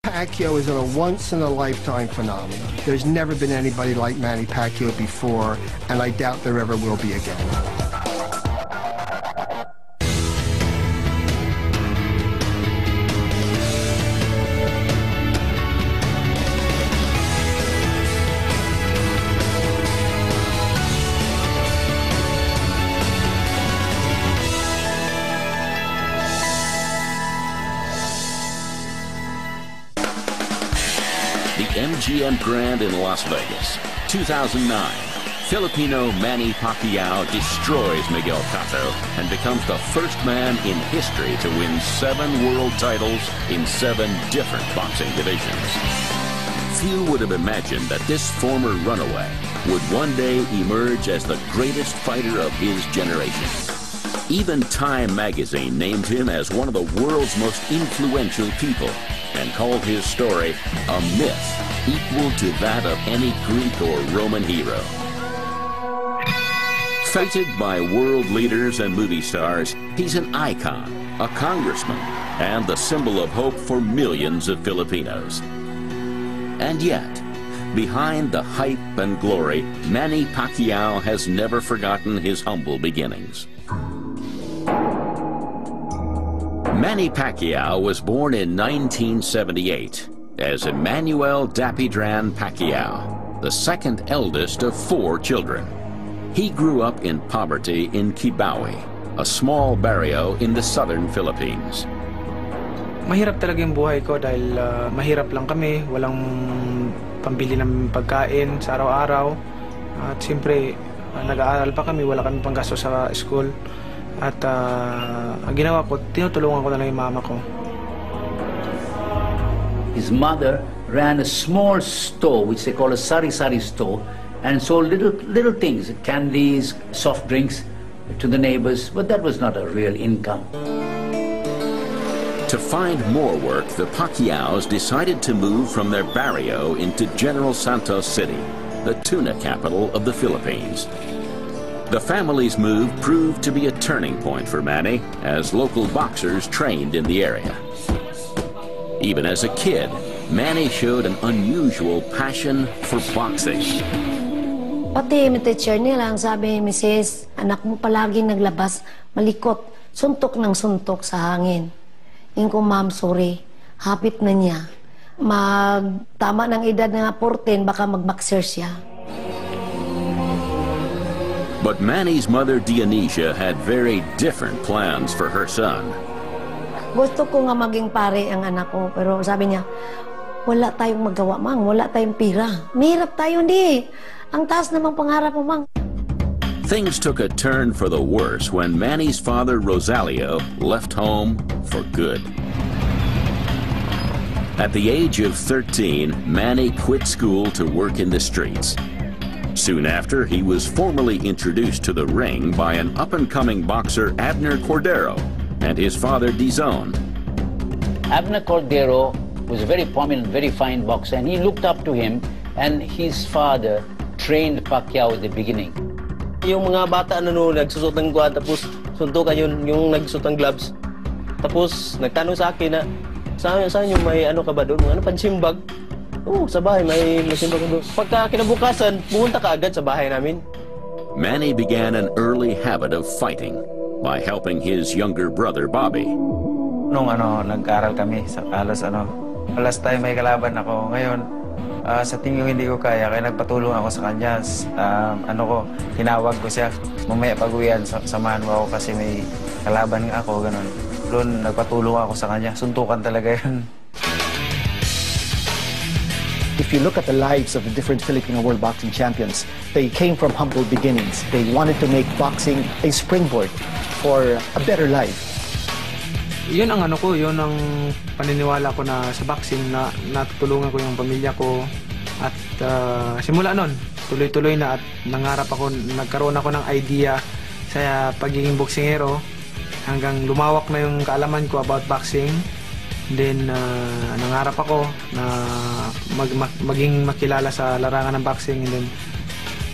Pacquiao is a once-in-a-lifetime phenomenon. There's never been anybody like Manny Pacquiao before, and I doubt there ever will be again. The MGM Grand in Las Vegas, 2009. Filipino Manny Pacquiao destroys Miguel Cotto and becomes the first man in history to win 7 world titles in 7 different boxing divisions. Few would have imagined that this former runaway would one day emerge as the greatest fighter of his generation. Even Time magazine named him as one of the world's most influential people and called his story a myth equal to that of any Greek or Roman hero. Feted by world leaders and movie stars, he's an icon, a congressman, and the symbol of hope for millions of Filipinos. And yet, behind the hype and glory, Manny Pacquiao has never forgotten his humble beginnings. Manny Pacquiao was born in 1978 as Emmanuel Dapidran Pacquiao, the second eldest of 4 children. He grew up in poverty in Kibawe, a small barrio in the southern Philippines. Mahirap talaga yung buhay ko dahil mahirap lang kami, walang pambili ng pagkain sa araw-araw. At siyempre, nag-aaral pa kami, wala kami panggasto sa school. At ang ginawa ko, tinutulungan ko na lang yung mama ko. His mother ran a small store, which they call a sari-sari store, and sold little things, candies, soft drinks to the neighbors, but that was not a real income. To find more work, the Pacquiaos decided to move from their barrio into General Santos City, the tuna capital of the Philippines. The family's move proved to be a turning point for Manny, as local boxers trained in the area. Even as a kid, Manny showed an unusual passion for boxing. Pati yung teacher nila, ang sabi ni Mrs., anak mo palaging naglabas, malikot, suntok ng suntok sa hangin. Yung ko, ma'am, sorry, hapit na niya. Tama ng edad na 14, baka mag-boxer siya. But Manny's mother, Dionysia, had very different plans for her son. Gusto ko nga maging pare ang anak ko, pero sabi niya, wala tayong magawa, mang, wala tayong pira. Mahirap tayo, hindi. Ang taas namang pangarap mo, mang. Things took a turn for the worse when Manny's father, Rosalio, left home for good. At the age of 13, Manny quit school to work in the streets. Soon after, he was formally introduced to the ring by an up-and-coming boxer, Abner Cordero, and his father, Dizon. Abner Cordero was a very prominent, very fine boxer, and he looked up to him, and his father trained Pacquiao at the beginning. Yung mga bata nagsusot ng guwan, tapos suntukan yung nagsusot ng gloves. Tapos nagtanong sa akin na, saan yung may ano ka ba doon? Ano, pansimbag? Oo, sa bahay may simbag doon. Pagka kinabukasan, pumunta ka agad sa bahay namin. Manny began an early habit of fighting by helping his younger brother, Bobby. Nung nag-aral kami sa last time may kalaban ako. Ngayon, sa tingin ko hindi ko kaya, kaya nagpatulong ako sa kanya. Tinawag ko siya. Mamaya pag-uwian, samahan mo ako kasi may kalaban nga ako, ganun. Doon, nagpatulong ako sa kanya. Suntukan talaga yun. If you look at the lives of the different Filipino world boxing champions, they came from humble beginnings. They wanted to make boxing a springboard for a better life. Yun ang yun ang paniniwala ko na sa boxing na natutulungan ko yung pamilya ko. At simula nun, tuloy-tuloy na at nagkaroon ako ng idea sa pagiging boksingero hanggang lumawak na yung kaalaman ko about boxing. Then, nangarap ako na maging makilala sa larangan ng boxing.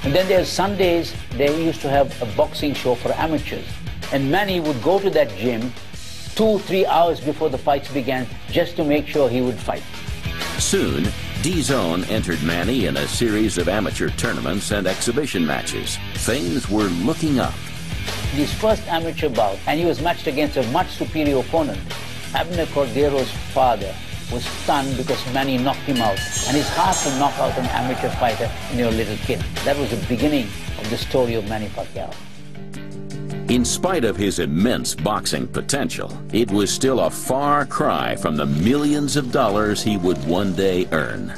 And then there's Sundays, they used to have a boxing show for amateurs. And Manny would go to that gym 2-3 hours before the fights began just to make sure he would fight. Soon, D-Zone entered Manny in a series of amateur tournaments and exhibition matches. Things were looking up. His first amateur bout, and he was matched against a much superior opponent. Abner Cordero's father was stunned because Manny knocked him out, and it's hard to knock out an amateur fighter when you're a little kid. That was the beginning of the story of Manny Pacquiao. In spite of his immense boxing potential, it was still a far cry from the millions of dollars he would one day earn.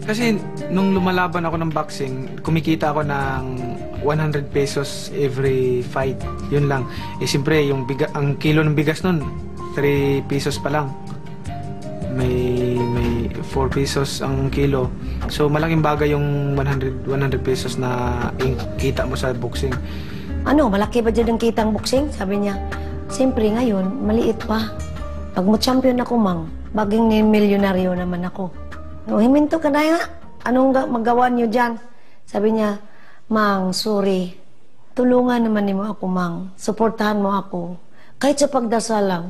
Kasi nung lumalaban ako ng boxing, kumikita ako ng 100 pesos every fight. Yun lang. Eh siyempre, ang kilo ng bigas nun, 3 pesos pa lang. May 4 pesos ang kilo. So malaking bagay yung 100 pesos na kita mo sa boxing. Ano, malaki ba dyan ang kitang boxing? Sabi niya, siyempre ngayon, maliit pa. Pag mo champion ako, mang, baging milyonaryo naman ako. Himinto ka na nga. Anong magawa niyo dyan? Sabi niya, mang, sorry. Tulungan naman mo ako, mang. Suportahan mo ako. Kahit sa pagdasal lang.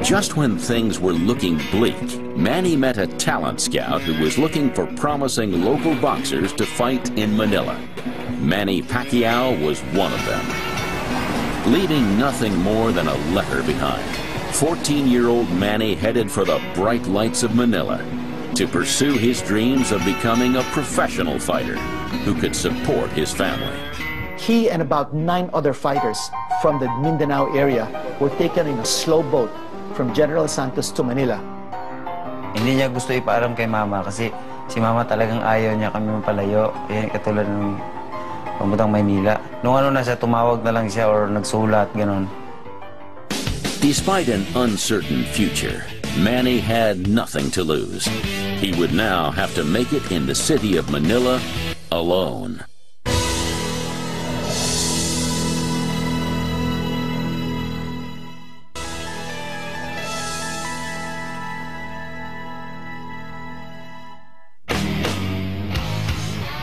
Just when things were looking bleak, Manny met a talent scout who was looking for promising local boxers to fight in Manila. Manny Pacquiao was one of them. Leaving nothing more than a letter behind, 14-year-old Manny headed for the bright lights of Manila to pursue his dreams of becoming a professional fighter who could support his family. He and about 9 other fighters from the Mindanao area were taken in a slow boat from General Santos to Manila. Hindi niya gusto ipaalam kay mama kasi si mama talagang ayaw niya kami mapalayo. Yan katulad ng pamuntang Maynila. Nung ano na siya, tumawag na lang siya or nagsulat, ganon. Despite an uncertain future, Manny had nothing to lose. He would now have to make it in the city of Manila alone.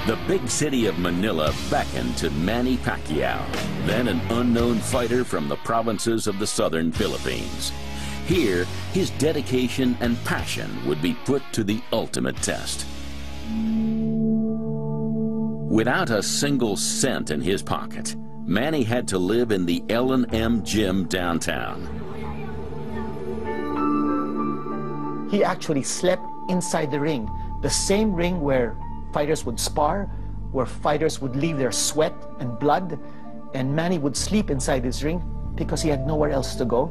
The big city of Manila beckoned to Manny Pacquiao, then an unknown fighter from the provinces of the southern Philippines. Here, his dedication and passion would be put to the ultimate test. Without a single cent in his pocket, Manny had to live in the L&M gym downtown. He actually slept inside the ring, the same ring where fighters would spar, where fighters would leave their sweat and blood, and Manny would sleep inside his ring because he had nowhere else to go.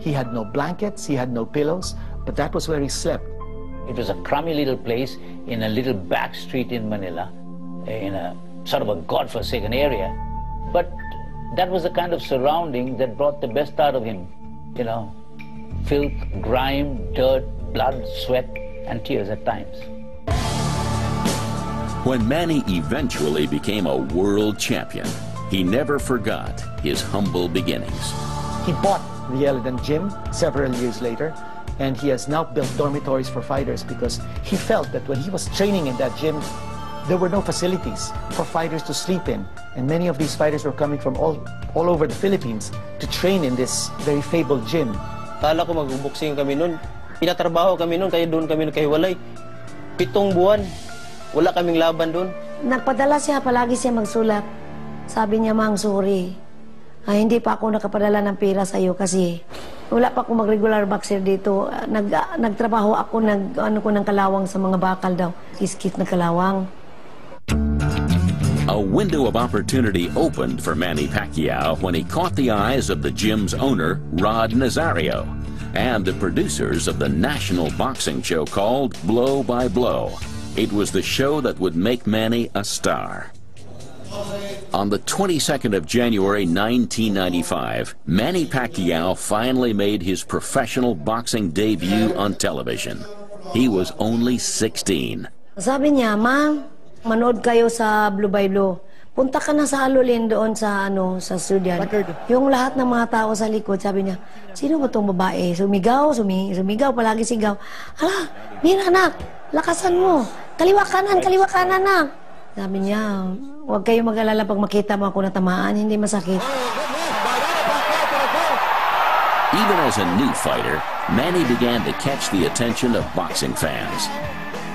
He had no blankets, he had no pillows, but that was where he slept. It was a crummy little place in a little back street in Manila, in a sort of a godforsaken area. But that was the kind of surrounding that brought the best out of him. You know, filth, grime, dirt, blood, sweat, and tears at times. When Manny eventually became a world champion, he never forgot his humble beginnings. He bought the L&M gym several years later, and he has now built dormitories for fighters because he felt that when he was training in that gym, there were no facilities for fighters to sleep in. And many of these fighters were coming from all over the Philippines to train in this very fabled gym. Kala ko mag-boxing kami nun. Pinatrabaho kami nun, kaya doon kami nagkahiwalay. 7 buwan. Wala kaming laban doon. Nagpadala siya, palagi siya magsulat. Sabi niya, mang, sorry. Hindi pa ako nakapadala ng pera sa iyo kasi wala pa ako mag-regular boxer dito. Nagtrabaho ako, ko ng kalawang sa mga bakal daw. Kiskit na kalawang. A window of opportunity opened for Manny Pacquiao when he caught the eyes of the gym's owner, Rod Nazario, and the producers of the national boxing show called Blow by Blow. It was the show that would make Manny a star. On the 22nd of January 1995, Manny Pacquiao finally made his professional boxing debut on television. He was only 16. Sabi niya, Mang, manood kayo sa Blue by Blue. Punta ka na sa Alulin doon sa studio. Yung lahat ng mga tao sa likod, sabi niya, sino ba itong babae? Sumigaw, palagi sigaw. Hala, mira anak, lakasan mo. Kaliwa kanan na. Sabi niya, huwag kayo mag-alala pag makita mo ako natamaan, hindi masakit. Even as a new fighter, Manny began to catch the attention of boxing fans.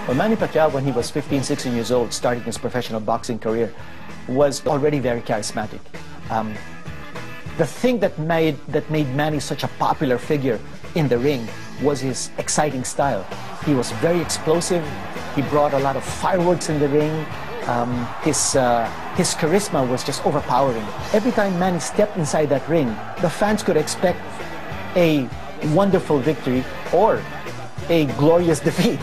Well, Manny Pacquiao, when he was 15, 16 years old, starting his professional boxing career, was already very charismatic. The thing that made Manny such a popular figure in the ring was his exciting style. He was very explosive. He brought a lot of fireworks in the ring. His charisma was just overpowering. Every time Manny stepped inside that ring, the fans could expect a wonderful victory or a glorious defeat,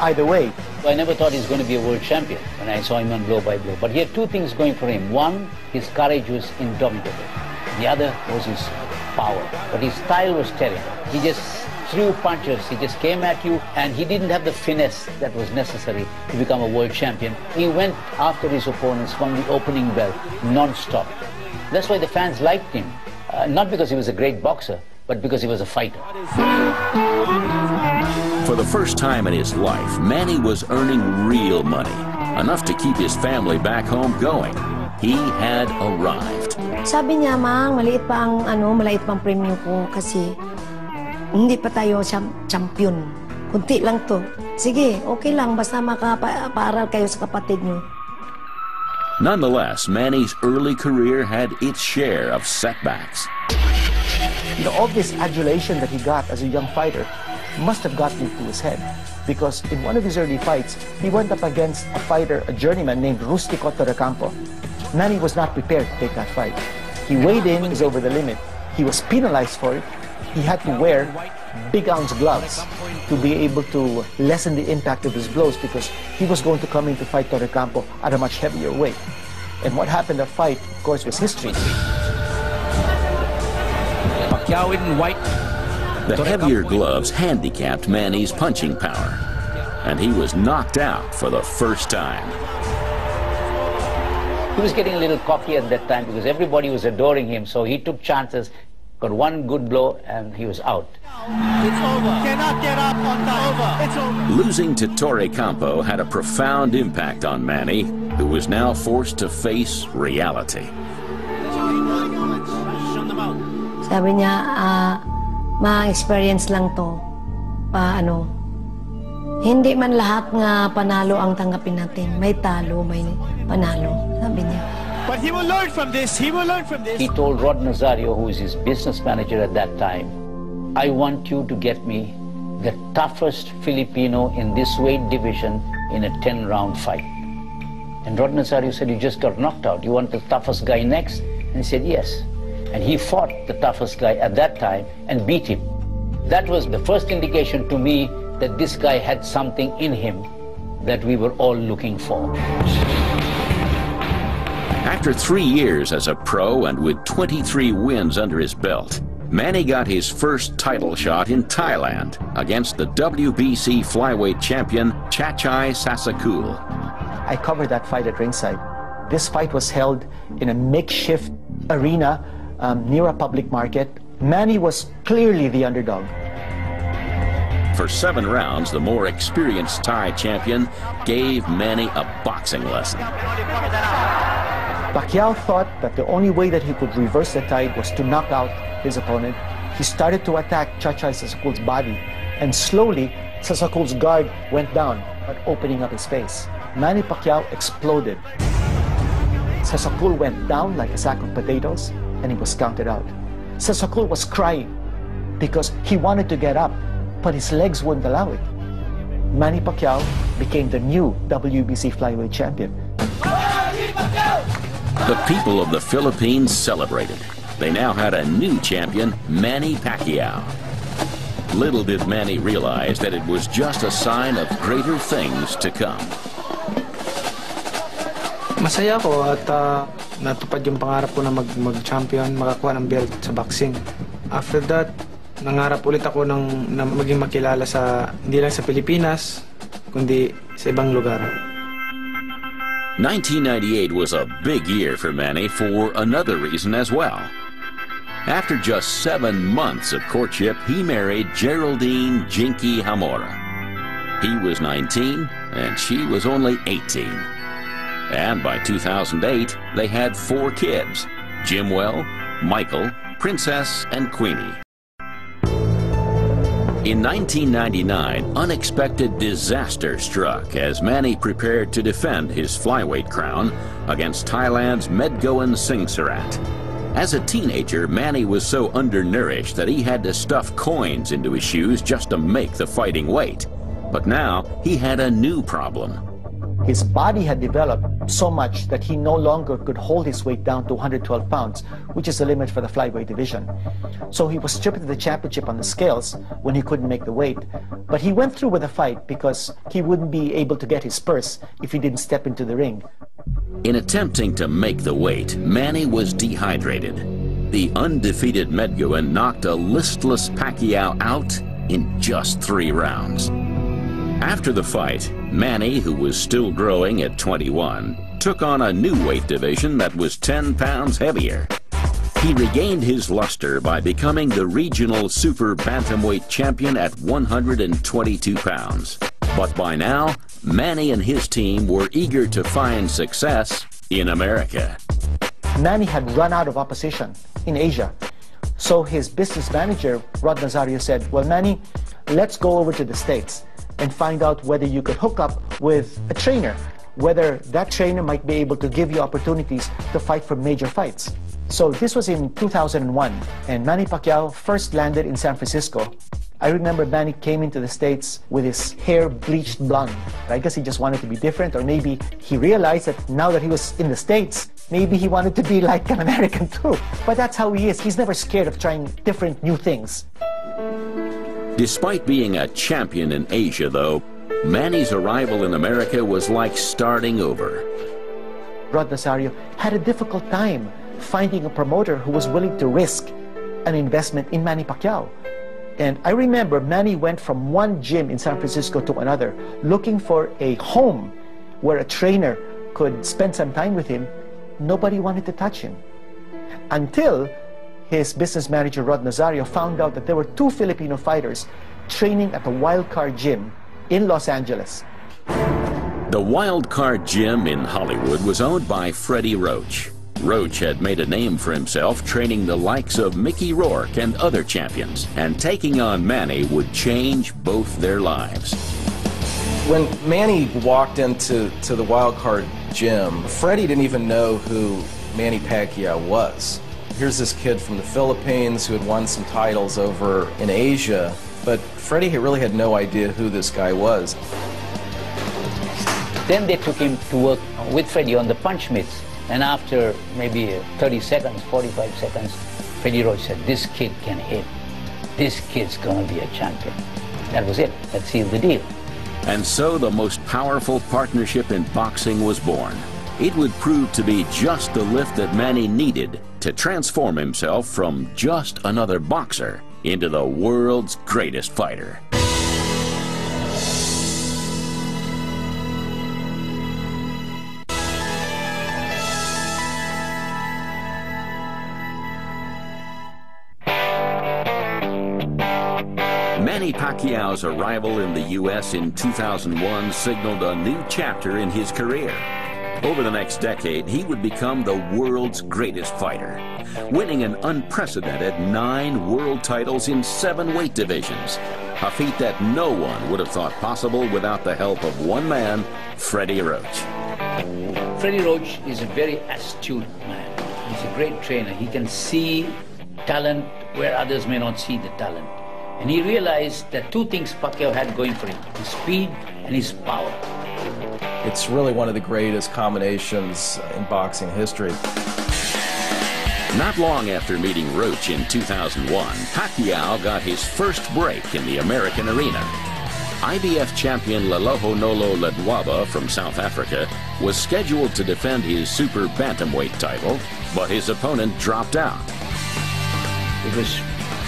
either way. I never thought he was going to be a world champion when I saw him on blow by blow. But he had two things going for him. One, his courage was indomitable. The other was his power. But his style was terrible. He just threw punches. He just came at you, and he didn't have the finesse that was necessary to become a world champion. He went after his opponents from the opening bell, non-stop. That's why the fans liked him. Not because he was a great boxer, but because he was a fighter. For the first time in his life, Manny was earning real money, enough to keep his family back home going. He had arrived. Sabi niya, Mang, maliit pang premyo ko kasi hindi pa tayo champion. Kunti lang to. Sige, okay lang, basta makapaaral kayo sa kapatid niyo. Nonetheless, Manny's early career had its share of setbacks. You know, all this adulation that he got as a young fighter must have gotten into his head, because in one of his early fights, he went up against a fighter, a journeyman named Rustico Torrecampo. Manny was not prepared to take that fight. He weighed in, was over the limit. He was penalized for it. He had to wear big ounce gloves to be able to lessen the impact of his blows, because he was going to come in to fight Torrecampo at a much heavier weight. And what happened that fight, of course, was history. Pacquiao in white. The heavier gloves handicapped Manny's punching power, and he was knocked out for the first time. He was getting a little cocky at that time because everybody was adoring him, so he took chances, got one good blow, and he was out. It's over. Cannot get up on time. Over. It's over. Losing to Torrecampo had a profound impact on Manny, who was now forced to face reality. Sabi niya, ma-experience lang to. Hindi man lahat nga panalo ang tanggapin natin. May talo, may panalo. Sabi niya. But he will learn from this. He will learn from this. He told Rod Nazario, who was his business manager at that time, I want you to get me the toughest Filipino in this weight division in a 10-round fight. And Rod Nazario said, you just got knocked out. You want the toughest guy next? And he said, yes. And he fought the toughest guy at that time and beat him. That was the first indication to me that this guy had something in him that we were all looking for. After 3 years as a pro and with 23 wins under his belt, Manny got his first title shot in Thailand against the WBC flyweight champion Chachai Sasakul. I covered that fight at ringside. This fight was held in a makeshift arena near a public market. Manny was clearly the underdog. For 7 rounds, the more experienced Thai champion gave Manny a boxing lesson. Pacquiao thought that the only way that he could reverse the tide was to knock out his opponent. He started to attack Chachai Sasakul's body, and slowly Sasakul's guard went down, opening up his face. Manny Pacquiao exploded. Sasakul went down like a sack of potatoes, and he was counted out. Sasakul was crying because he wanted to get up, but his legs wouldn't allow it. Manny Pacquiao became the new WBC flyweight champion. The people of the Philippines celebrated. They now had a new champion, Manny Pacquiao. Little did Manny realize that it was just a sign of greater things to come. Masaya ako at natupad yung pangarap ko na mag-champion, makakuha ng belt sa boxing. After that, nangarap ulit ako na maging makilala hindi lang sa Pilipinas, kundi sa ibang lugar. 1998 was a big year for Manny for another reason as well. After just 7 months of courtship, he married Geraldine Jinky Hamora. He was 19 and she was only 18. And by 2008, they had 4 kids, Jimwell, Michael, Princess, and Queenie. In 1999, unexpected disaster struck as Manny prepared to defend his flyweight crown against Thailand's Medgoen Singsarat. As a teenager, Manny was so undernourished that he had to stuff coins into his shoes just to make the fighting weight. But now, he had a new problem. His body had developed so much that he no longer could hold his weight down to 112 pounds, which is the limit for the flyweight division. So he was stripped to the championship on the scales when he couldn't make the weight. But he went through with the fight because he wouldn't be able to get his purse if he didn't step into the ring. In attempting to make the weight, Manny was dehydrated. The undefeated Medgoen knocked a listless Pacquiao out in just 3 rounds. After the fight, Manny, who was still growing at 21, took on a new weight division that was 10 pounds heavier. He regained his luster by becoming the regional super bantamweight champion at 122 pounds. But by now, Manny and his team were eager to find success in America. Manny had run out of opposition in Asia. So his business manager, Rod Nazario, said, well, Manny, let's go over to the States and find out whether you could hook up with a trainer, whether that trainer might be able to give you opportunities to fight for major fights. So this was in 2001, and Manny Pacquiao first landed in San Francisco. I remember Manny came into the States with his hair bleached blonde. I guess he just wanted to be different, or maybe he realized that now that he was in the States, maybe he wanted to be like an American too. But that's how he is. He's never scared of trying different new things. Despite being a champion in Asia, though, Manny's arrival in America was like starting over. Rod Nazario had a difficult time finding a promoter who was willing to risk an investment in Manny Pacquiao. And I remember Manny went from one gym in San Francisco to another, looking for a home where a trainer could spend some time with him. Nobody wanted to touch him. Until his business manager, Rod Nazario, found out that there were 2 Filipino fighters training at the Wild Card Gym in Los Angeles. The Wild Card Gym in Hollywood was owned by Freddie Roach. Roach had made a name for himself training the likes of Mickey Rourke and other champions, and taking on Manny would change both their lives. When Manny walked into the Wild Card Gym, Freddie didn't even know who Manny Pacquiao was. Here's this kid from the Philippines who had won some titles over in Asia, but Freddie really had no idea who this guy was. Then they took him to work with Freddie on the punch mitts. And after maybe 30 seconds, 45 seconds, Freddie Roach said, this kid can hit. This kid's gonna be a champion. That was it. That sealed the deal. And so the most powerful partnership in boxing was born. It would prove to be just the lift that Manny needed to transform himself from just another boxer into the world's greatest fighter. Manny Pacquiao's arrival in the U.S. in 2001 signaled a new chapter in his career. Over the next decade, he would become the world's greatest fighter, winning an unprecedented 9 world titles in 7 weight divisions, a feat that no one would have thought possible without the help of one man, Freddie Roach. Freddie Roach is a very astute man. He's a great trainer. He can see talent where others may not see the talent. And he realized that 2 things Pacquiao had going for him, his speed and his power. It's really one of the greatest combinations in boxing history. Not long after meeting Roach in 2001, Pacquiao got his first break in the American arena. IBF champion Laloho Nolo Ledwaba from South Africa was scheduled to defend his super bantamweight title, but his opponent dropped out. It was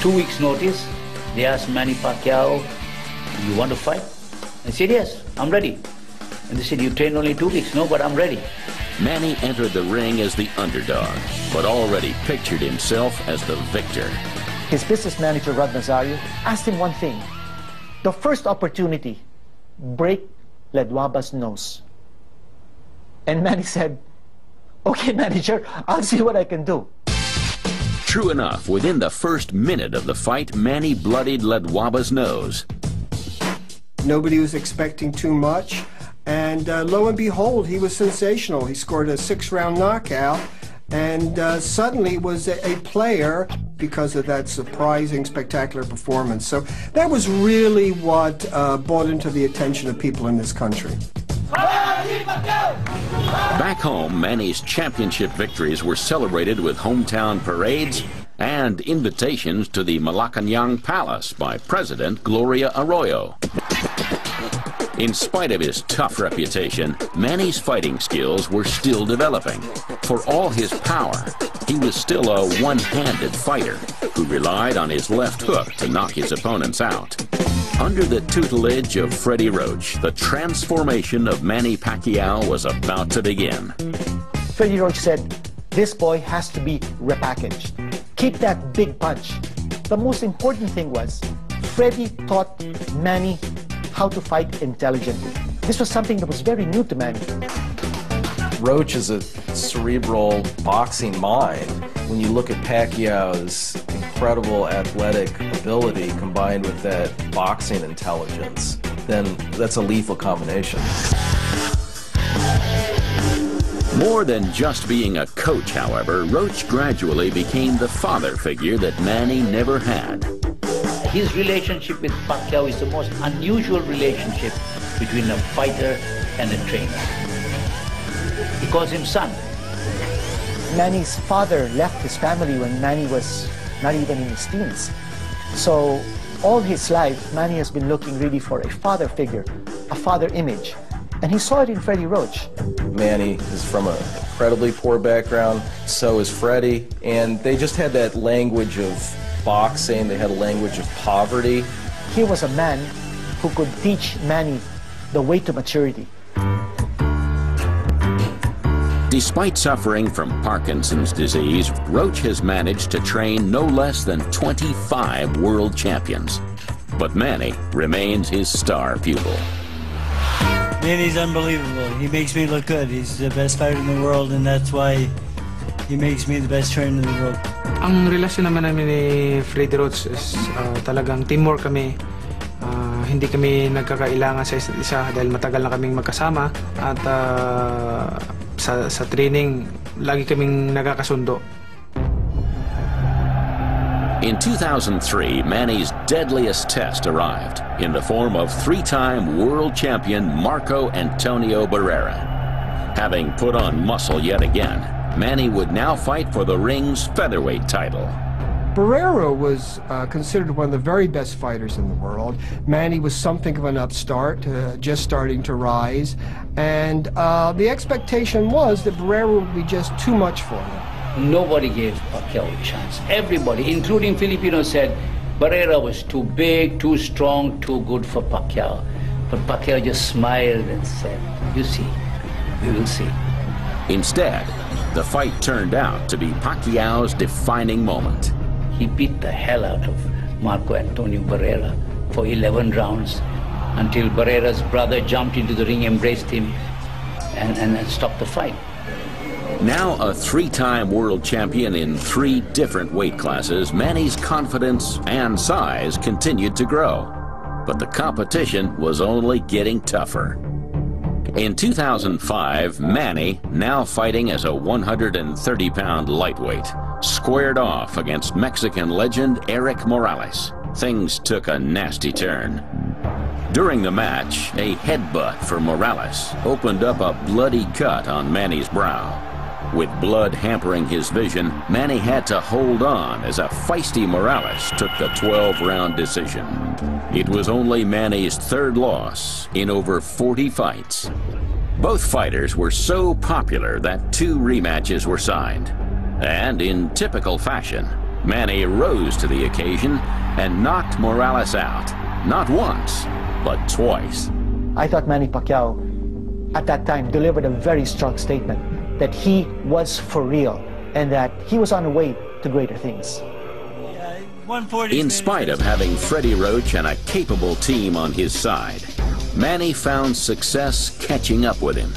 2 weeks' notice. They asked Manny Pacquiao, you want to fight? I said, yes, I'm ready. And they said, you trained only 2 weeks. No, but I'm ready. Manny entered the ring as the underdog, but already pictured himself as the victor. His business manager, Rod Nazario, asked him one thing. The first opportunity, break Ledwaba's nose. And Manny said, okay, manager, I'll see what I can do. True enough, within the first minute of the fight, Manny bloodied Ledwaba's nose. Nobody was expecting too much, and lo and behold, he was sensational. He scored a 6-round knockout, and suddenly was a player because of that surprising, spectacular performance. So that was really what brought him to the attention of people in this country. Back home, Manny's championship victories were celebrated with hometown parades and invitations to the Malacanang Palace by President Gloria Arroyo. In spite of his tough reputation, Manny's fighting skills were still developing. For all his power, he was still a one-handed fighter who relied on his left hook to knock his opponents out. Under the tutelage of Freddie Roach, the transformation of Manny Pacquiao was about to begin. Freddie Roach said, this boy has to be repackaged. Keep that big punch. The most important thing was, Freddie taught Manny how to fight intelligently. This was something that was very new to Manny. Roach is a cerebral boxing mind. When you look at Pacquiao's incredible athletic ability combined with that boxing intelligence, then that's a lethal combination. More than just being a coach, however, Roach gradually became the father figure that Manny never had. His relationship with Pacquiao is the most unusual relationship between a fighter and a trainer. He calls him son. Manny's father left his family when Manny was not even in his teens. So all his life, Manny has been looking really for a father figure, a father image. And he saw it in Freddie Roach. Manny is from an incredibly poor background, so is Freddie, and they just had that language of boxing, they had a language of poverty. He was a man who could teach Manny the way to maturity. Despite suffering from Parkinson's disease, Roach has managed to train no less than 25 world champions. But Manny remains his star pupil. Manny's unbelievable. He makes me look good. He's the best fighter in the world, and that's why he makes me the best trainer in the world. Ang relasyon naman namin ni Freddie Roach is talagang teamwork kami. Hindi kami nagkakailangan sa isa't isa dahil matagal na kaming magkasama at sa training lagi kaming nagkakasundo. In 2003, Manny's deadliest test arrived in the form of three-time world champion Marco Antonio Barrera. Having put on muscle yet again, Manny would now fight for the ring's featherweight title. Barrera was considered one of the very best fighters in the world. Manny was something of an upstart, just starting to rise. And the expectation was that Barrera would be just too much for him. Nobody gave Pacquiao a chance. Everybody, including Filipinos, said Barrera was too big, too strong, too good for Pacquiao. But Pacquiao just smiled and said, you see, we will see. Instead, the fight turned out to be Pacquiao's defining moment. He beat the hell out of Marco Antonio Barrera for 11 rounds until Barrera's brother jumped into the ring, embraced him, and stopped the fight. Now a three-time world champion in 3 different weight classes, Manny's confidence and size continued to grow. But the competition was only getting tougher. In 2005, Manny, now fighting as a 130-pound lightweight, squared off against Mexican legend Erik Morales. Things took a nasty turn. During the match, a headbutt for Morales opened up a bloody cut on Manny's brow. With blood hampering his vision, Manny had to hold on as a feisty Morales took the 12-round decision. It was only Manny's 3rd loss in over 40 fights. Both fighters were so popular that 2 rematches were signed. And in typical fashion, Manny rose to the occasion and knocked Morales out, not once, but twice. I thought Manny Pacquiao, at that time, delivered a very strong statement that he was for real and that he was on the way to greater things. In spite of having Freddie Roach and a capable team on his side, Manny found success catching up with him.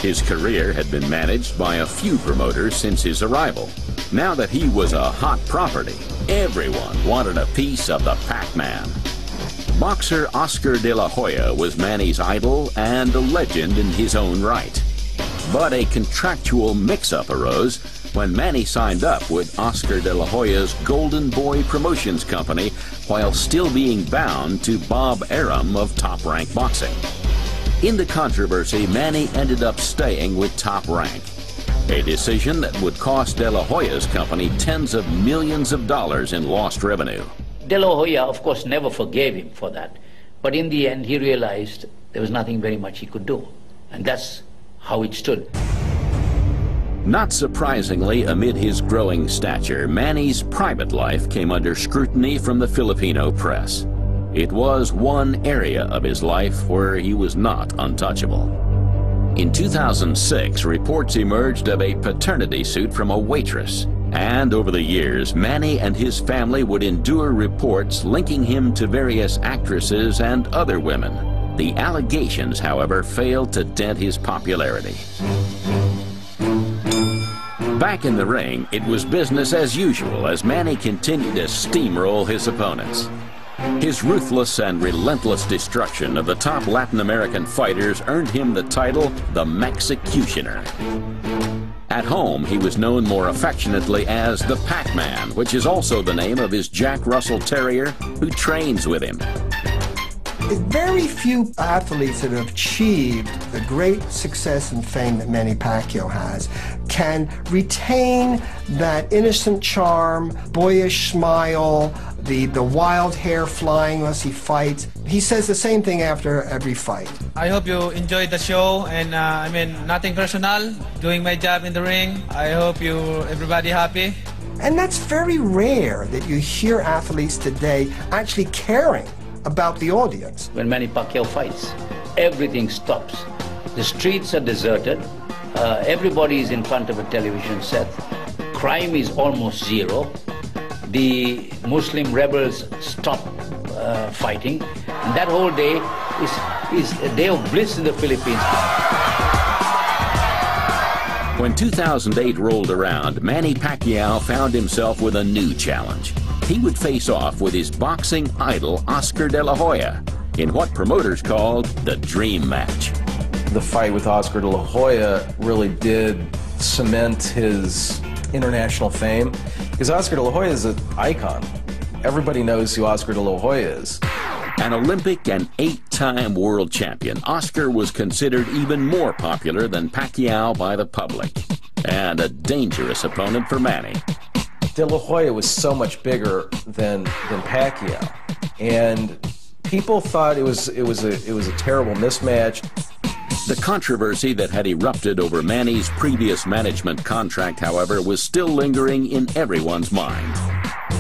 His career had been managed by a few promoters since his arrival, Now that he was a hot property, everyone wanted a piece of the Pac-Man. Boxer Oscar de la Hoya was Manny's idol and a legend in his own right. But a contractual mix-up arose when Manny signed up with Oscar de la Hoya's Golden Boy Promotions Company while still being bound to Bob Arum of Top Rank Boxing. In the controversy, Manny ended up staying with Top Rank, a decision that would cost De La Hoya's company tens of millions of dollars in lost revenue. De La Hoya, of course, never forgave him for that. But in the end, he realized there was nothing very much he could do. And that's how it stood. Not surprisingly, amid his growing stature, Manny's private life came under scrutiny from the Filipino press. It was one area of his life where he was not untouchable. In 2006, reports emerged of a paternity suit from a waitress. And over the years, Manny and his family would endure reports linking him to various actresses and other women. The allegations, however, failed to dent his popularity. Back in the ring, it was business as usual as Manny continued to steamroll his opponents. His ruthless and relentless destruction of the top Latin American fighters earned him the title the Mexicutioner. At home, he was known more affectionately as the Pac-Man, which is also the name of his Jack Russell Terrier, who trains with him. Very few athletes that have achieved the great success and fame that Manny Pacquiao has can retain that innocent charm, boyish smile, the wild hair flying as he fights. He says the same thing after every fight. I hope you enjoyed the show, and nothing personal, doing my job in the ring. I hope everybody happy. And that's very rare that you hear athletes today actually caring about the audience. When Manny Pacquiao fights, everything stops. The streets are deserted. Everybody is in front of a television set. Crime is almost zero. The Muslim rebels stop fighting. And that whole day is a day of bliss in the Philippines. When 2008 rolled around, Manny Pacquiao found himself with a new challenge. He would face off with his boxing idol Oscar de la Hoya in what promoters called the dream match. The fight with Oscar de la Hoya really did cement his international fame, because Oscar de la Hoya is an icon. Everybody knows who Oscar de la Hoya is. An Olympic and 8-time world champion, Oscar was considered even more popular than Pacquiao by the public, and a dangerous opponent for Manny. De La Hoya was so much bigger than Pacquiao, and people thought it was a terrible mismatch. The controversy that had erupted over Manny's previous management contract, however, was still lingering in everyone's mind.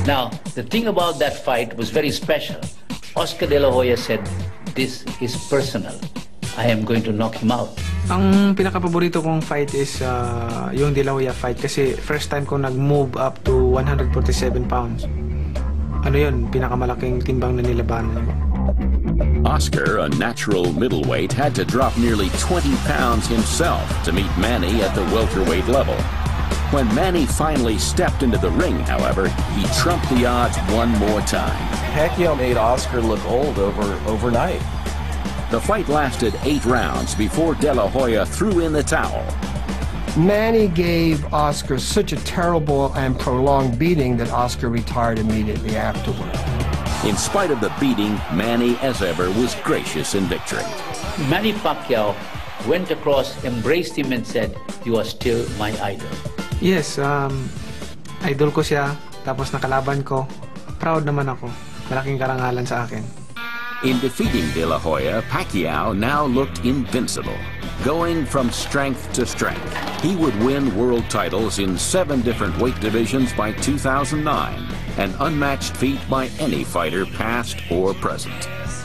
Now, the thing about that fight was very special. Oscar de la Hoya said, "This is personal. I am going to knock him out." Ang pinaka-paborito kong fight is yung De La Hoya fight kasi first time ko nag-move up to 147 pounds. Ano yun, pinakamalaking timbang na nilabanan niya. Oscar, a natural middleweight, had to drop nearly 20 pounds himself to meet Manny at the welterweight level. When Manny finally stepped into the ring, however, he trumped the odds one more time. Pacquiao made Oscar look old overnight. The fight lasted 8 rounds before De La Hoya threw in the towel. Manny gave Oscar such a terrible and prolonged beating that Oscar retired immediately afterward. In spite of the beating, Manny, as ever, was gracious in victory. Manny Pacquiao went across, embraced him and said, "You are still my idol." Yes, idol ko siya, tapos nakalaban ko. Proud naman ako. Malaking karangalan sa akin. In defeating De La Hoya, Pacquiao now looked invincible, going from strength to strength. He would win world titles in 7 different weight divisions by 2009, an unmatched feat by any fighter past or present.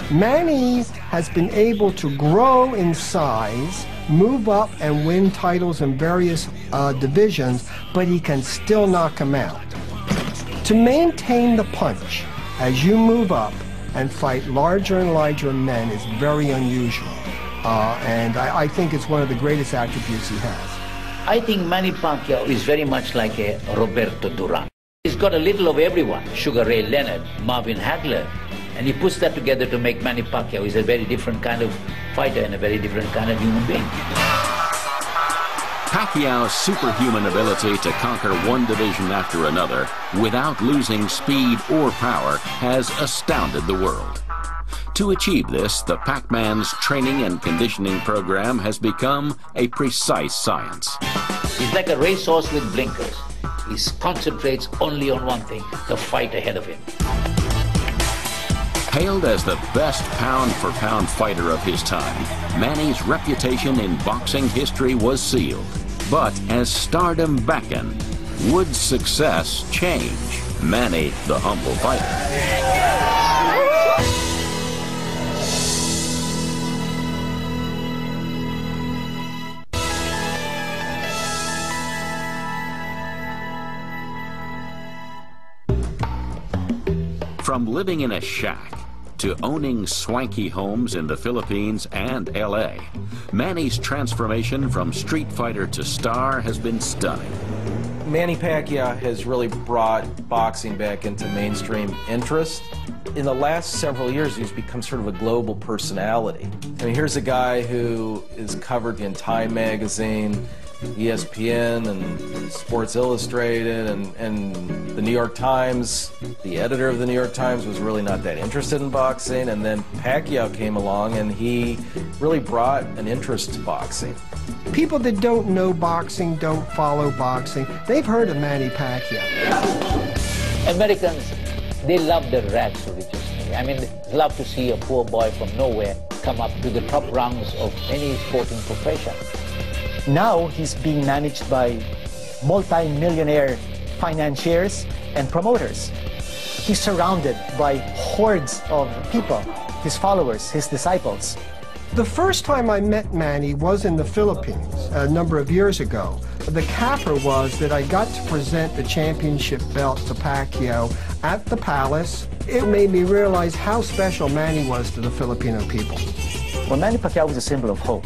Manny has been able to grow in size, move up and win titles in various divisions, but he can still knock him out. To maintain the punch as you move up and fight larger and larger men is very unusual. And I think it's one of the greatest attributes he has. I think Manny Pacquiao is very much like a Roberto Duran. He's got a little of everyone. Sugar Ray Leonard, Marvin Hagler. And he puts that together to make Manny Pacquiao. He's a very different kind of fighter and a very different kind of human being. Pacquiao's superhuman ability to conquer one division after another without losing speed or power has astounded the world. To achieve this, the Pac-Man's training and conditioning program has become a precise science. He's like a racehorse with blinkers. He concentrates only on one thing, the fight ahead of him. Hailed as the best pound-for-pound fighter of his time, Manny's reputation in boxing history was sealed. But as stardom beckoned, would success change Manny, the humble fighter? From living in a shack to owning swanky homes in the Philippines and LA, Manny's transformation from street fighter to star has been stunning. Manny Pacquiao has really brought boxing back into mainstream interest. In the last several years, he's become sort of a global personality. I mean, here's a guy who is covered in Time magazine, ESPN, and Sports Illustrated, and the New York Times. The editor of the New York Times was really not that interested in boxing, and then Pacquiao came along and he really brought an interest to boxing. People that don't know boxing, don't follow boxing, they've heard of Manny Pacquiao. Americans, they love the rags to riches. I mean, they love to see a poor boy from nowhere come up to the top rungs of any sporting profession. Now he's being managed by multi-millionaire financiers and promoters. He's surrounded by hordes of people, his followers, his disciples. The first time I met Manny was in the Philippines a number of years ago. The capper was that I got to present the championship belt to Pacquiao at the Palace. It made me realize how special Manny was to the Filipino people. Well, Manny Pacquiao was a symbol of hope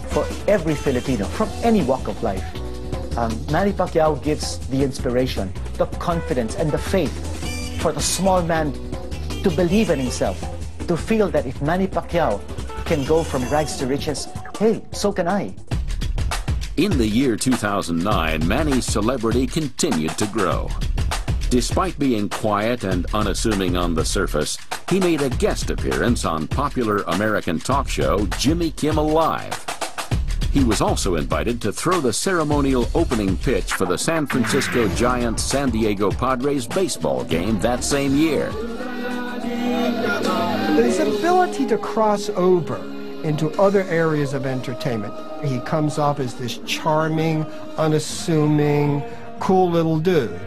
for every Filipino from any walk of life. Manny Pacquiao gives the inspiration, the confidence, and the faith for the small man to believe in himself, to feel that if Manny Pacquiao can go from rags to riches, hey, so can I. In the year 2009, Manny's celebrity continued to grow. Despite being quiet and unassuming on the surface, he made a guest appearance on popular American talk show Jimmy Kimmel Live. He was also invited to throw the ceremonial opening pitch for the San Francisco Giants San Diego Padres baseball game that same year. His ability to cross over into other areas of entertainment. He comes off as this charming, unassuming, cool little dude.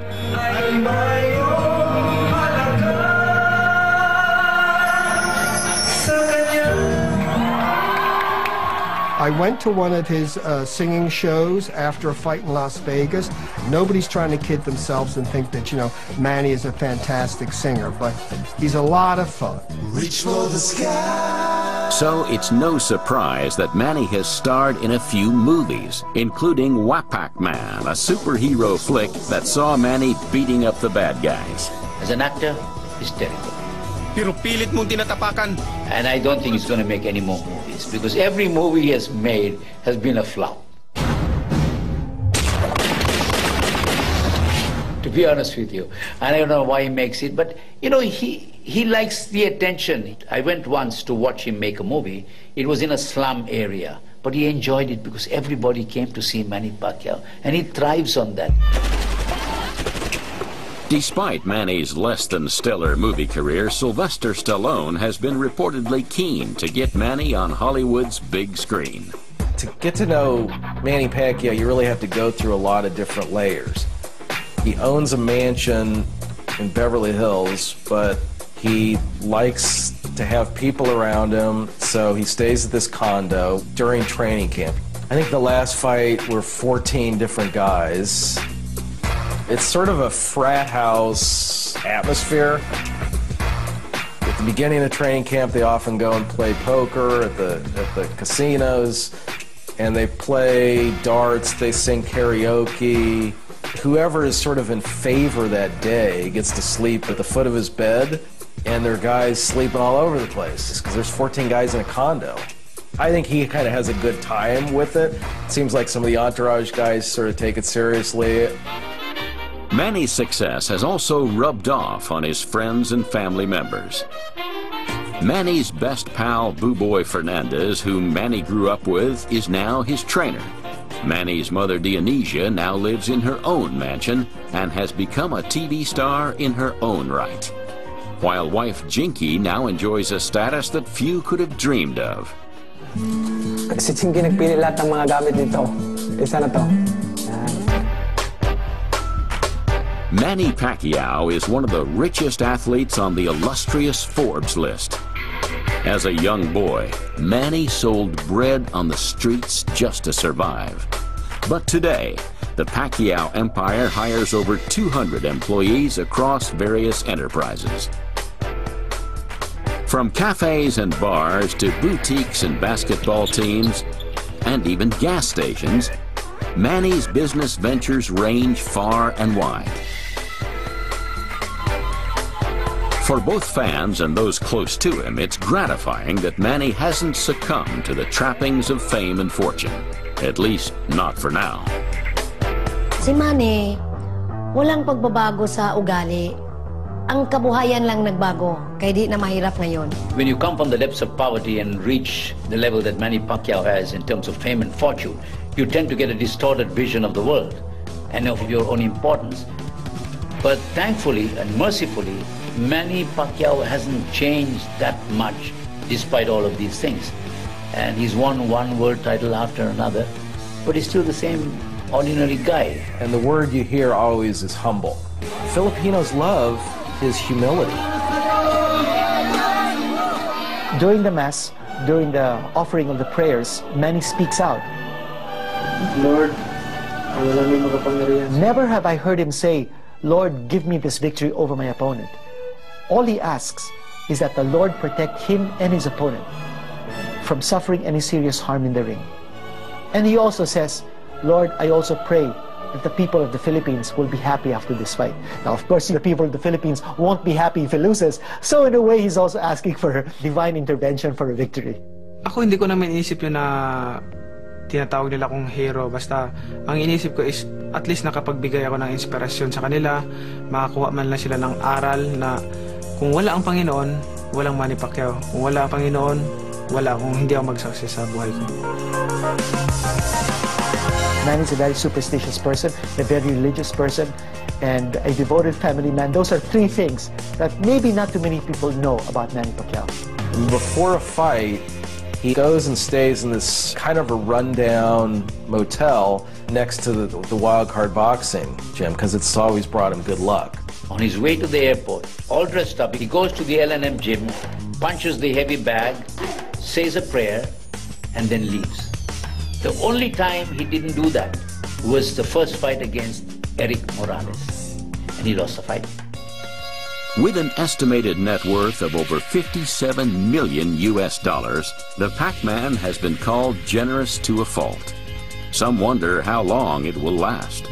I went to one of his singing shows after a fight in Las Vegas. Nobody's trying to kid themselves and think that, you know, Manny is a fantastic singer, but he's a lot of fun. Reach for the sky. So it's no surprise that Manny has starred in a few movies, including Wapak Man, a superhero flick that saw Manny beating up the bad guys. As an actor, he's terrible. Pero pilit mong tinatapakan. And I don't think he's going to make any more movies, because every movie he has made has been a flop. To be honest with you. I don't know why he makes it, but, you know, he likes the attention. I went once to watch him make a movie. It was in a slum area, but he enjoyed it because everybody came to see Manny Pacquiao, and he thrives on that. Despite Manny's less-than-stellar movie career, Sylvester Stallone has been reportedly keen to get Manny on Hollywood's big screen. To get to know Manny Pacquiao, you really have to go through a lot of different layers. He owns a mansion in Beverly Hills, but he likes to have people around him, so he stays at this condo during training camp. I think the last fight were 14 different guys. It's sort of a frat house atmosphere. At the beginning of training camp, they often go and play poker at the casinos. and they play darts, they sing karaoke. Whoever is sort of in favor that day gets to sleep at the foot of his bed, and there are guys sleeping all over the place because there's 14 guys in a condo. I think he kind of has a good time with it. Seems like some of the entourage guys sort of take it seriously. Manny's success has also rubbed off on his friends and family members. Manny's best pal, Boo Boy Fernandez, whom Manny grew up with, is now his trainer. Manny's mother, Dionysia, now lives in her own mansion and has become a TV star in her own right, while wife Jinky now enjoys a status that few could have dreamed of. Si Jinky nagpili lahat ng mga gamit dito. Isa na to. Manny Pacquiao is one of the richest athletes on the illustrious Forbes list. As a young boy, Manny sold bread on the streets just to survive. But today, the Pacquiao empire hires over 200 employees across various enterprises. From cafes and bars to boutiques and basketball teams, and even gas stations, Manny's business ventures range far and wide. For both fans and those close to him, it's gratifying that Manny hasn't succumbed to the trappings of fame and fortune, at least not for now. Si Manny, walang pagbabago sa ugali. Ang kabuhayan lang nagbago, kaya di na mahirap ngayon. When you come from the depths of poverty and reach the level that Manny Pacquiao has in terms of fame and fortune, you tend to get a distorted vision of the world and of your own importance. But thankfully and mercifully, Manny Pacquiao hasn't changed that much despite all of these things. And he's won one world title after another, but he's still the same ordinary guy. And the word you hear always is humble. Filipinos love his humility. During the Mass, during the offering of the prayers, Manny speaks out. Lord, wala may makapangyarihan. Never have I heard him say, Lord, give me this victory over my opponent. All he asks is that the Lord protect him and his opponent from suffering any serious harm in the ring. And he also says, Lord, I also pray that the people of the Philippines will be happy after this fight. Now, of course, the people of the Philippines won't be happy if he loses. So in a way, he's also asking for divine intervention for a victory. Ako hindi ko naman inisip yun na tinatawag nila akong hero. Basta ang inisip ko is at least nakapagbigay ako ng inspirasyon sa kanila. Makakuha man lang sila ng aral na kung wala ang Panginoon, walang Manny Pacquiao. Kung wala ang Panginoon, wala kung hindi ako mag-success sa buhay ko. Manny's a very superstitious person, a very religious person, and a devoted family man. Those are three things that maybe not too many people know about Manny Pacquiao. Before a fight, he goes and stays in this kind of a rundown motel next to the wild card boxing gym because it's always brought him good luck. On his way to the airport, all dressed up, he goes to the L&M gym, punches the heavy bag, says a prayer, and then leaves. The only time he didn't do that was the first fight against Eric Morales, and he lost the fight. With an estimated net worth of over $57 million, the Pac-Man has been called generous to a fault. Some wonder how long it will last.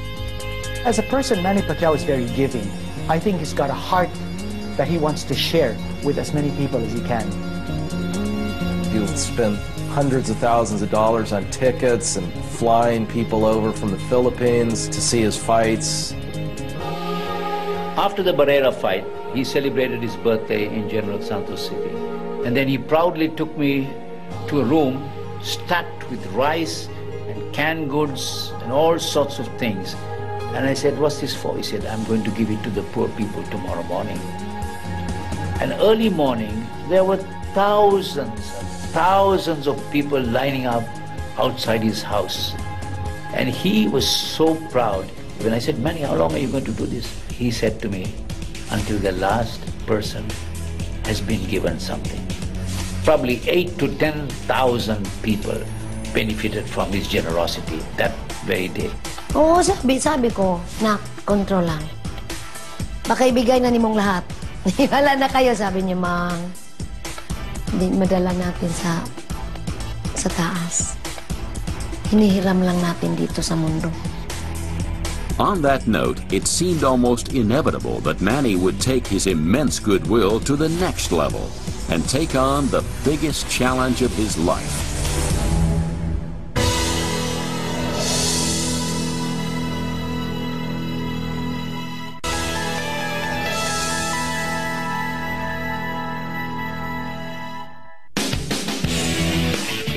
As a person, Manny Pacquiao is very giving. I think he's got a heart that he wants to share with as many people as he can. He'll spend hundreds of thousands of dollars on tickets and flying people over from the Philippines to see his fights. After the Barrera fight, he celebrated his birthday in General Santos City. And then he proudly took me to a room stacked with rice and canned goods and all sorts of things. And I said, what's this for? He said, I'm going to give it to the poor people tomorrow morning. And early morning, there were thousands of people lining up outside his house. And he was so proud. When I said, Manny, how long are you going to do this? He said to me, until the last person has been given something. Probably 8,000 to 10,000 people benefited from his generosity that very day. Oo, sabi ko, nak, control lang. Baka ibigay na nimong lahat. Wala na kayo, sabi niya, Mang. Hindi madala natin sa taas. hinihiram lang natin dito sa mundo. On that note, it seemed almost inevitable that Manny would take his immense goodwill to the next level and take on the biggest challenge of his life.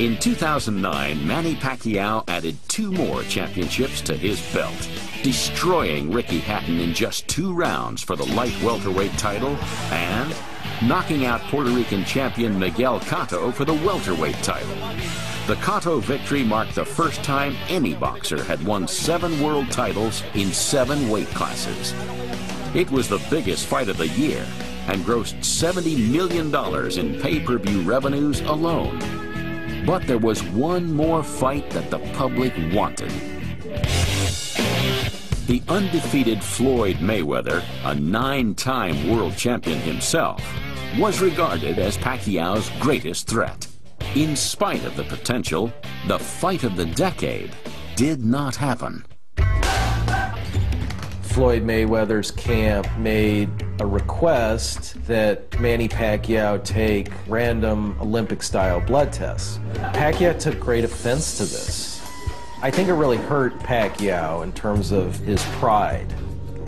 In 2009, Manny Pacquiao added 2 more championships to his belt, destroying Ricky Hatton in just 2 rounds for the light welterweight title and knocking out Puerto Rican champion Miguel Cotto for the welterweight title. The Cotto victory marked the first time any boxer had won 7 world titles in 7 weight classes. It was the biggest fight of the year and grossed $70 million in pay-per-view revenues alone. But there was one more fight that the public wanted. The undefeated Floyd Mayweather, a 9-time world champion himself, was regarded as Pacquiao's greatest threat. In spite of the potential, the fight of the decade did not happen. Floyd Mayweather's camp made a request that Manny Pacquiao take random Olympic-style blood tests. Pacquiao took great offense to this. I think it really hurt Pacquiao in terms of his pride.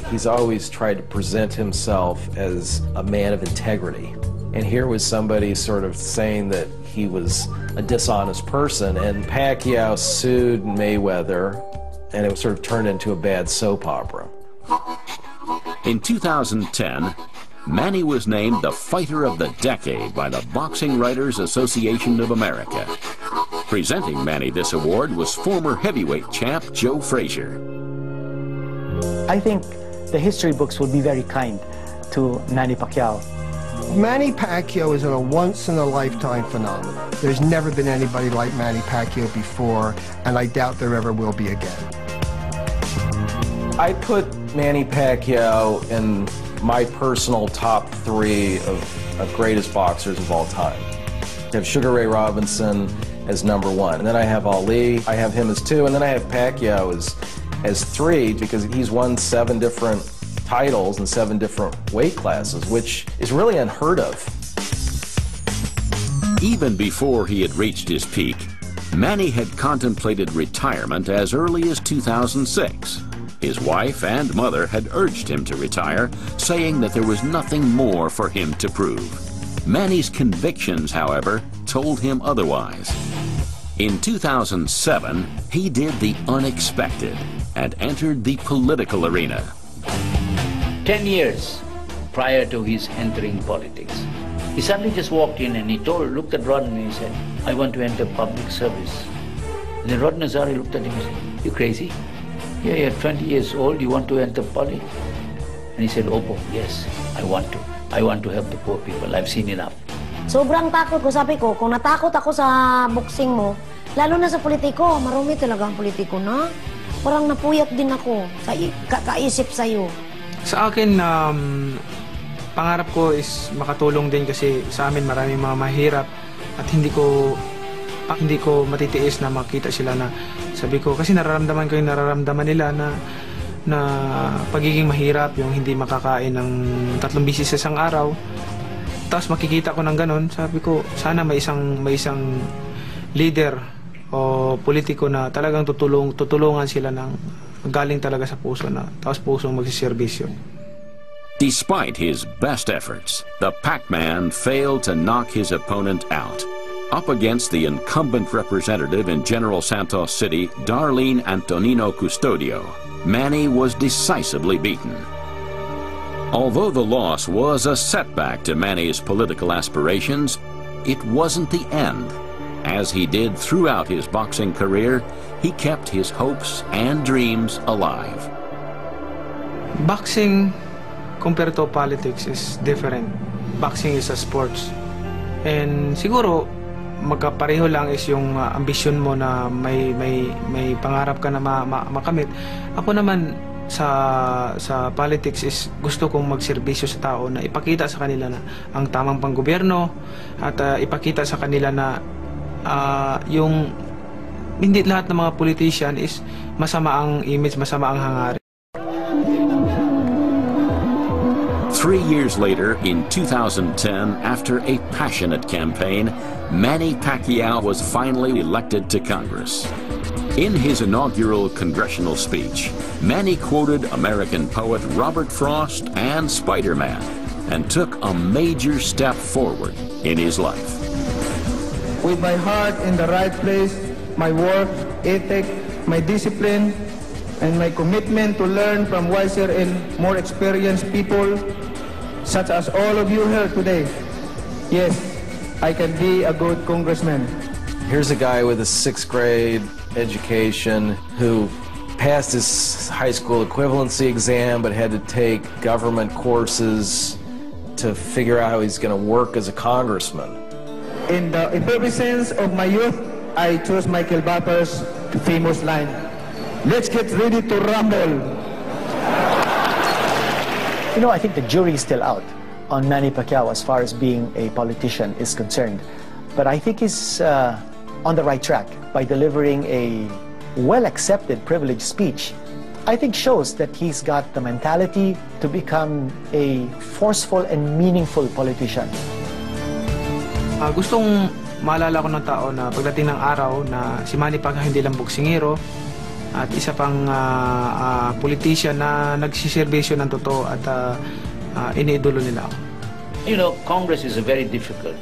He's always tried to present himself as a man of integrity. And here was somebody sort of saying that he was a dishonest person, and Pacquiao sued Mayweather, and it sort of turned into a bad soap opera. In 2010, Manny was named the Fighter of the Decade by the Boxing Writers Association of America. Presenting Manny this award was former heavyweight champ Joe Frazier. I think the history books will be very kind to Manny Pacquiao. Manny Pacquiao is a once-in-a-lifetime phenomenon. There's never been anybody like Manny Pacquiao before, and I doubt there ever will be again. I put Manny Pacquiao in my personal top 3 of greatest boxers of all time. I have Sugar Ray Robinson as number 1, and then I have Ali, I have him as 2, and then I have Pacquiao as 3 because he's won 7 different titles in 7 different weight classes, which is really unheard of. Even before he had reached his peak, Manny had contemplated retirement as early as 2006. His wife and mother had urged him to retire, saying that there was nothing more for him to prove. Manny's convictions, however, told him otherwise. In 2007, he did the unexpected and entered the political arena. 10 years prior to his entering politics, he suddenly just walked in and he looked at Rod and he said, "I want to enter public service." And then Rod Nazari looked at him and said, "You crazy? You're 20 years old, you want to enter poli?" And he said, "Opo, yes, I want to. I want to help the poor people. I've seen enough." Sobrang takot ko, sabi ko, kung natakot ako sa boxing mo, lalo na sa politiko, marumi talaga ang politiko na. Parang napuyat din ako sa kaisip sa'yo. Sa akin, pangarap ko is makatulong din kasi sa amin maraming mga mahirap at hindi ko matitiis na makita sila na sabi ko kasi nararamdaman ko yung nararamdaman nila na pagiging mahirap, yung hindi makakain ng 3 bisis sa isang araw. Tapos makikita ko ng ganun, sabi ko sana may isang leader o politiko na talagang tutulungan sila ng galing talaga sa puso na tapos pusong magsiservisyo. Despite his best efforts, the Pac-Man failed to knock his opponent out. Up against the incumbent representative in General Santos City, Darlene Antonino Custodio, Manny was decisively beaten. Although the loss was a setback to Manny's political aspirations, it wasn't the end. As he did throughout his boxing career, he kept his hopes and dreams alive. Boxing compared to politics is different. Boxing is a sports. And siguro magkapareho lang is yung ambisyon mo na may pangarap ka na makamit. Ako naman sa politics is gusto kong magserbisyo sa tao na ipakita sa kanila na ang tamang panggobyerno at ipakita sa kanila na yung hindi lahat ng mga politician is masama ang image, masama ang hangarin. 3 years later, in 2010, after a passionate campaign, Manny Pacquiao was finally elected to Congress. In his inaugural congressional speech, Manny quoted American poet Robert Frost and Spider-Man and took a major step forward in his life. With my heart in the right place, my work ethic, my discipline, and my commitment to learn from wiser and more experienced people, such as all of you here today, yes, I can be a good congressman. Here's a guy with a 6th grade education who passed his high school equivalency exam but had to take government courses to figure out how he's going to work as a congressman. In the effervescence of my youth, I chose Michael Buffer's famous line, "Let's get ready to rumble." You know, I think the jury is still out on Manny Pacquiao as far as being a politician is concerned. But I think he's on the right track by delivering a well-accepted, privileged speech. I think shows that he's got the mentality to become a forceful and meaningful politician. Gustong maalala ko ng tao na pagdating ng araw na si Manny Pacquiao hindi lang boksingero at isa pang politician na nagsiservisyo ng totoo at iniidolo nila ako. You know, Congress is a very difficult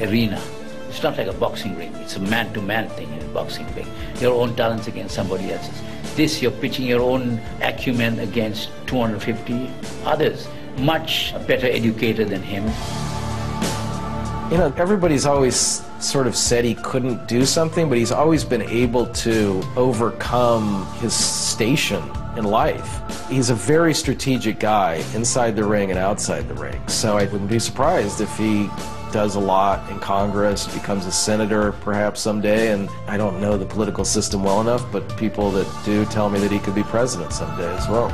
arena. It's not like a boxing ring. It's a man-to-man thing in a boxing ring. Your own talents against somebody else's. This, you're pitching your own acumen against 250 others, much better educated than him. You know, everybody's always sort of said he couldn't do something, but he's always been able to overcome his station in life. He's a very strategic guy inside the ring and outside the ring. So I wouldn't be surprised if he does a lot in Congress, becomes a senator perhaps someday, and I don't know the political system well enough, but people that do tell me that he could be president someday as well.